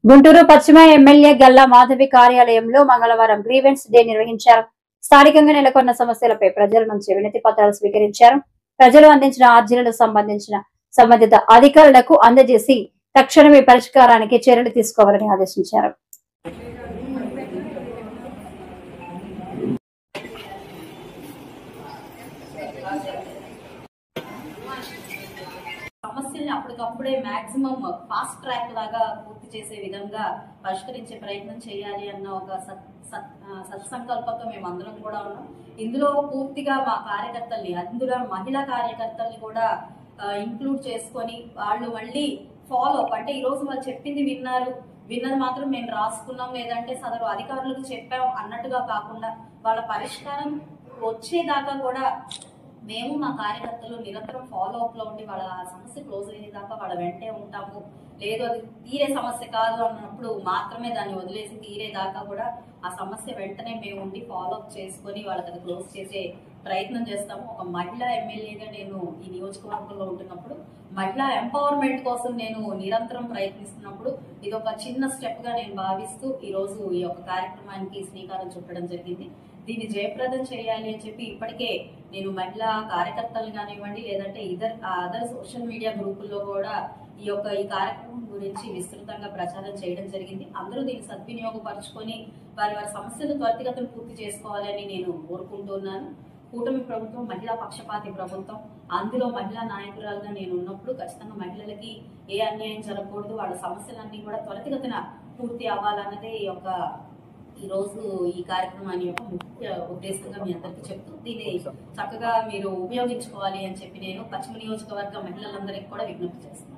గుంటూరు పశ్చిమ ఎమ్మెల్యే గల్లా మాధవి కార్యాలయంలో మంగళవారం గ్రీవెన్స్ డే నిర్వహించారు. స్థానికంగా నెలకొన్న సమస్యలపై ప్రజల నుంచి వినతి పత్రాలు స్వీకరించారు. ప్రజలు అందించిన అర్జీలకు సంబంధిత అధికారులకు అందజేసి తక్షణమే పరిష్కారానికి చర్యలు తీసుకోవాలని ఆదేశించారు. సమస్యల్ని అప్పటికప్పుడే మాక్సిమం ఫాస్ట్ ట్రాక్ లాగా పూర్తి చేసే విధంగా పరిష్కరించే ప్రయత్నం చేయాలి అన్న ఒక సత్సంకల్పంతో మేము అందరం కూడా ఉన్నాం. ఇందులో పూర్తిగా మా కార్యకర్తల్ని, అందులో మహిళా కార్యకర్తల్ని కూడా ఇంక్లూడ్ చేసుకొని వాళ్ళు మళ్ళీ ఫాలో అప్, అంటే ఈ రోజు వాళ్ళు చెప్పింది విన్నది మాత్రం మేము రాసుకున్నాం, లేదంటే సదరు అధికారులకు చెప్పాం అన్నట్టుగా కాకుండా వాళ్ళ పరిష్కారం వచ్చేదాకా కూడా మేము మా కార్యకర్తలు నిరంతరం ఫాలో అప్ లో ఉండి వాళ్ళ సమస్య క్లోజ్ అయ్యేదాకా వాళ్ళ వెంటే ఉంటాము. లేదు అది తీరే సమస్య కాదు అన్నప్పుడు మాత్రమే దాన్ని వదిలేసి తీరేదాకా కూడా ఆ సమస్య వెంటనే మేము ఉండి ఫాలో అప్ చేసుకొని వాళ్ళకి అది క్లోజ్ చేసే ప్రయత్నం చేస్తాము. ఒక మహిళా ఎమ్మెల్యేగా నేను ఈ నియోజకవర్గంలో ఉంటున్నప్పుడు, మహిళా ఎంపవర్మెంట్ కోసం నేను నిరంతరం ప్రయత్నిస్తున్నప్పుడు ఇది ఒక చిన్న స్టెప్ గా నేను భావిస్తూ ఈ రోజు ఈ యొక్క కార్యక్రమానికి శ్రీకారం చుట్టడం జరిగింది. దీన్ని జయప్రదం చేయాలి అని చెప్పి ఇప్పటికే నేను మహిళా కార్యకర్తలు కానివ్వండి, లేదంటే అదర్ సోషల్ మీడియా గ్రూపుల్లో కూడా ఈ కార్యక్రమం గురించి విస్తృతంగా ప్రచారం చేయడం జరిగింది. అందరూ దీన్ని సద్వినియోగపరచుకొని వారి సమస్యలు త్వరితగతిన పూర్తి చేసుకోవాలని నేను కోరుకుంటున్నాను. కూటమి ప్రభుత్వం మహిళా పక్షపాతి ప్రభుత్వం. అందులో మహిళా నాయకురాలుగా నేను ఉన్నప్పుడు ఖచ్చితంగా మహిళలకి ఏ అన్యాయం జరగకూడదు, వాళ్ళ సమస్యలన్నీ కూడా త్వరితగతిన పూర్తి అవ్వాలన్నదే ఈ రోజు ఈ కార్యక్రమాన్ని యొక్క ముఖ్య ఉద్దేశంగా మీ అందరికీ చెప్తూ దీన్ని చక్కగా మీరు ఉపయోగించుకోవాలి అని చెప్పి నేను పశ్చిమ నియోజకవర్గ మహిళలందరికీ కూడా విజ్ఞప్తి చేస్తాను.